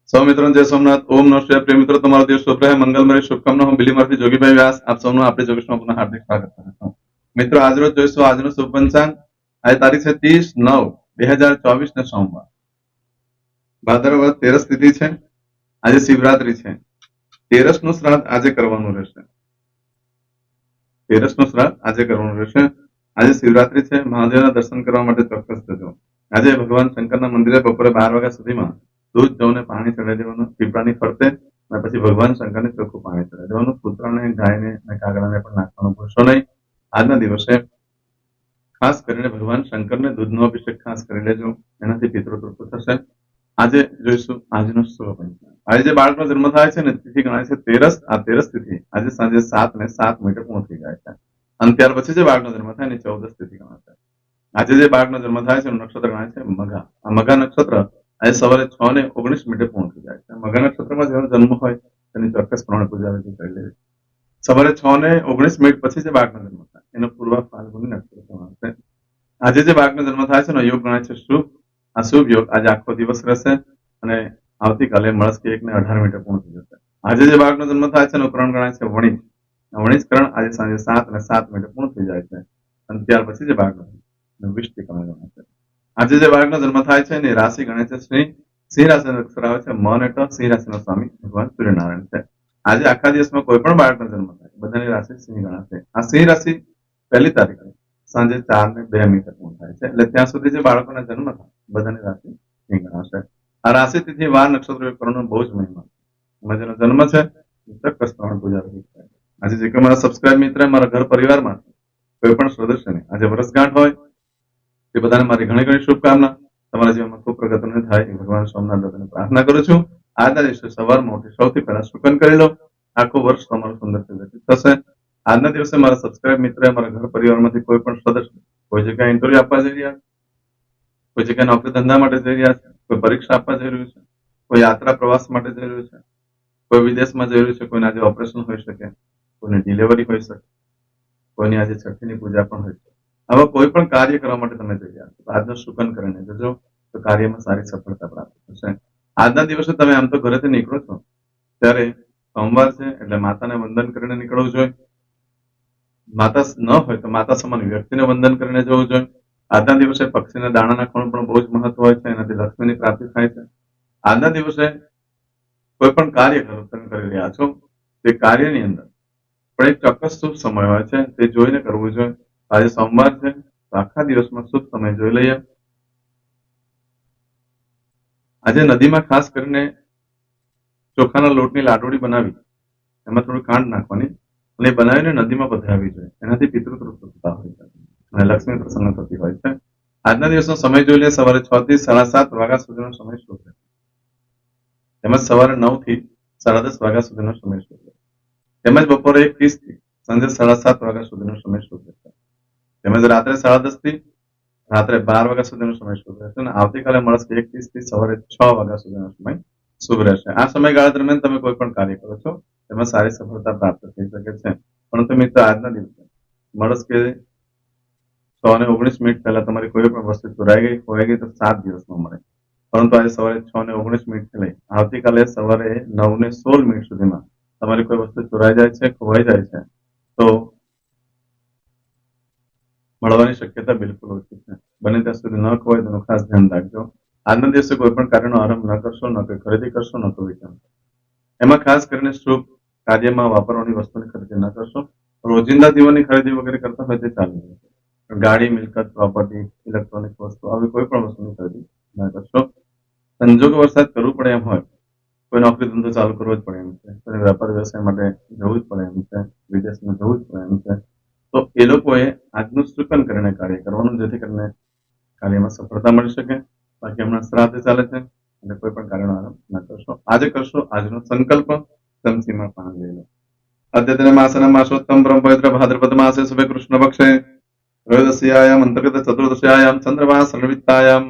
સૌ મિત્રોને જય સોમનાથ. ઓમ નમઃ શિવાય. પ્રિય મિત્રો, તમારો દિવસ શુભ રહે, મંગલમય શુભકામના. હું બિલીમરથી જોગીભાઈ વ્યાસ આપ સૌનું આપણી જોગેશમાં પુનઃ હાર્દિક સ્વાગત કરું છું. મિત્રો, આજરોજ જોઈશું આજનું શુભ પંચાંગ. આજે તારીખ છે 30/9/2024 ને સોમવાર. ભાદરવદ 13 તિથિ છે. આજે શિવરાત્રી છે. 13 નું શ્રાદ્ધ આજે કરવાનું રહેશે. 13 નું શ્રાદ્ધ આજે કરવાનું રહેશે. આજે શિવરાત્રી છે. મહાદેવના દર્શન કરવા માટે ચોક્કસ જજો. આજે ભગવાન શંકરના મંદિરે બપોરે 12 વાગ્યા સુધીમાં દૂધ જવને પાણી ચડાવી દેવાનું, પીપળાની ફરતે, અને પછી ભગવાન શંકરને ચોખ્ખું પાણી ચડાવી દેવાનું. કૂતરાને, ગાયને અને કાગડાને પણ નાખવાનું ભૂલશો નહીં. આજના દિવસે ખાસ કરીને ભગવાન શંકરને દૂધનો અભિષેક ખાસ કરી લેજો, એનાથી પિતૃ તૃપ્ત થશે. આજે જોઈશું આજનો શુભ પંચાંગ. આજે જે બાળકનો જન્મ થાય છે ને, તિથિ ગણાય છે 13. આ 13 તિથિ આજે સાંજે 7:07 પૂર્ણ થઈ જાય છે. અને ત્યાર પછી જે બાળકનો જન્મ થાય ને 14 તિથિ ગણાય છે. આજે જે બાળકનો જન્મ થાય છે એનું નક્ષત્ર ગણાય છે મઘા. આ મઘા નક્ષત્ર આજે સવારે 6:19 પૂર્ણ થઈ જાય છે. મઘા નક્ષત્રમાં જેનો જન્મ હોય તેની ચોક્કસ પ્રમાણે પૂજા વિધિ કરી લેવી. સવારે 6:19 પછી જે બાળકનો જન્મ થાય એનો પૂર્વ ફાલ્ગુની નક્ષત્ર ગણાશે. આજે જે બાળકનો જન્મ થાય છે એનો યોગ ગણાય છે શુભ. આ શુભ યોગ આજે આખો દિવસ રહેશે અને આવતીકાલે મળસ્કે 1:18 પૂર્ણ થઈ જશે. આજે જે બાળકનો જન્મ થાય છે એનો કરણ ગણાય છે વણિજ. વણિજ કરણ આજે સાંજે 7:07 પૂર્ણ થઈ જાય છે. અને ત્યાર પછી જે બાળકનો વિષ્ટિ કરણ ગણાય છે. આજે જે બાળકનો જન્મ થાય છે એની રાશિ ગણાય છે સિંહ. સિંહ રાશિનો અક્ષર આવે છે મ અને ટ. સિંહ રાશિનો સ્વામી ભગવાન સૂર્યનારાયણ છે. આજે આખા દિવસમાં કોઈ પણ બાળકનો જન્મ થાય બધાની રાશિ સિંહ ગણાશે. આ સિંહ રાશિ 1 તારીખે સાંજે 4:02 પૂર્ણ થાય છે. એટલે ત્યાં સુધી જે બાળકોના જન્મ થાય બધાની રાશિ સિંહ ગણાશે. આ રાશિ તિથિ વાર નક્ષત્ર કરવાનો બહુ જ મહિમા છે. એમાં જેનો જન્મ છે ચોક્કસ પ્રમાણે પૂજા વિધિ થાય. આજે જે કે મારા સબસ્ક્રાઇબ મિત્ર, મારા ઘર પરિવારમાં કોઈ પણ સદસ્યને આજે વર્ષગાંઠ હોય તે બધાને મારી ઘણી ઘણી શુભકામના. તમારા જીવનમાં ખૂબ પ્રગતિ થાય એ ભગવાન સોમનાથ દાદાને પ્રાર્થના કરું છું. આજના દિવસે સવારમાં ઉઠી સૌથી પહેલા શુકન કરી લો. આખું વર્ષ તમારું સુંદર વ્યતીત થશે. આજના દિવસે મારા સબસ્ક્રાઇબ મિત્ર, મારા ઘર પરિવારમાંથી કોઈ પણ સદસ્ય કોઈ જગ્યાએ ઇન્ટરવ્યુ આપવા જઈ રહ્યા છે, કોઈ જગ્યાએ નોકરી ધંધા માટે જઈ રહ્યા છે, કોઈ પરીક્ષા આપવા જઈ રહ્યું છે, કોઈ યાત્રા પ્રવાસ માટે જઈ રહ્યું છે, કોઈ વિદેશમાં જઈ રહ્યું છે, કોઈને આજે ઓપરેશન હોઈ શકે, કોઈની ડિલિવરી હોઈ શકે, કોઈની આજે છઠ્ઠીની પૂજા પણ હોય છે. આવા કોઈ પણ કાર્ય કરવા માટે તમે જઈ રહ્યા છો તો આજનો શુકન કરીને જજો તો કાર્યમાં સારી સફળતા પ્રાપ્ત થશે. આજના દિવસે તમે આમ તો ઘરેથી નીકળો છો ત્યારે સોમવાર છે એટલે માતાને વંદન કરીને નીકળવું જોઈએ. માતા ન હોય તો માતા સમાન વ્યક્તિને વંદન કરીને જવું જોઈએ. આજના દિવસે પક્ષીને દાણા નાખવાનું પણ બહુ જ મહત્વ હોય છે. એનાથી લક્ષ્મીની પ્રાપ્તિ થાય છે. આજના દિવસે કોઈ પણ કાર્ય તમે કરી રહ્યા છો તે કાર્યની અંદર પણ એક ચોક્કસ શુભ સમય હોય છે તે જોઈને કરવું જોઈએ. આજે સોમવાર છે તો આખા દિવસમાં શુભ સમય જોઈ લઈએ. આજે નદીમાં ખાસ કરીને ચોખાના લોટની લાડુડી બનાવી એમાં થોડું ખાંડ નાખવાની અને બનાવીને નદીમાં પધરાવી જોઈએ. એનાથી પિતૃ તૃપ્તતા હોય છે અને લક્ષ્મી પ્રસન્ન થતી હોય છે. આજના દિવસનો સમય જોઈ લઈએ. સવારે 6 થી 7:30 વાગ્યા સુધીનો સમય શુભ છે. તેમજ સવારે 9 થી 10:30 વાગ્યા સુધીનો સમય શુભ છે. તેમજ બપોરે 1:30 થી સાંજે 7:30 વાગ્યા સુધીનો સમય શુભ છે. તેમજ રાત્રે 10:30 થી રાત્રે 12 વાગ્યા સુધીનો સમય શુભ રહેશે અને આવતીકાલે મળસ્કે 1:30 થી સવારે 6 વાગ્યા સુધીનો સમય શુભ રહેશે. આ સમયગાળા દરમિયાન તમે કોઈ પણ કાર્ય કરો છો તેમાં સારી સફળતા પ્રાપ્ત થઈ શકે છે. પરંતુ મિત્રો, આજના દિવસે મળસ્કે 6:19 પહેલા તમારી કોઈ પણ વસ્તુ ચોરાઈ ગઈ, ખોવાઈ ગઈ તો 7 દિવસમાં મળે. પરંતુ આજે સવારે 6:19 થી લઈ આવતીકાલે સવારે 9:16 સુધીમાં તમારી કોઈ વસ્તુ ચોરાઈ જાય છે, ખોવાઈ જાય છે તો મળવાની શક્યતા બિલકુલ ઓછી છે. બને ત્યાં સુધી ન ખોવાય તેનું ખાસ ધ્યાન રાખજો. આજના દિવસે કોઈ પણ કાર્યનો આરંભ ન કરશો, ન કોઈ ખરીદી કરશો, ન કોઈ વેચાણ. એમાં ખાસ કરીને શુભ કાર્યમાં વાપરવાની વસ્તુની ખરીદી ન કરશો. રોજિંદા જીવનની ખરીદી વગેરે કરતા હોય તે ચાલી જશે. ગાડી, મિલકત, પ્રોપર્ટી, ઇલેક્ટ્રોનિક વસ્તુ આવી કોઈ પણ વસ્તુની ખરીદી ન કરશો. સંજોગો વરસાદ કરવું પડે એમ હોય, કોઈ નોકરી ધંધો ચાલુ કરવો જ પડે એમ છે, કોઈ વેપાર વ્યવસાય માટે જવું જ પડે એમ છે, વિદેશમાં જવું જ પડે એમ છે, તો એ લોકોએ આજનું શુકન કરીને કાર્ય કરવાનું, જેથી કરીને કાર્યમાં સફળતા મળી શકે. બાકી હમણાં શ્રાદ્ધ ચાલે છે એટલે કોઈ પણ કાર્યનો આરંભ ન કરશો. આજે કરશો આજનો સંકલ્પ ચમચીમાં પાણી લઈ લો. અદ્યતન માસના માસોત્તમ બ્રહ્મ પવિત્ર ભાદ્રપદ માસે શુભે કૃષ્ણ પક્ષે ત્રયોદશ્યાયામ અંતર્ગત ચતુર્દશ્યાયામ ચંદ્રમાસ સંવિત્તાયામ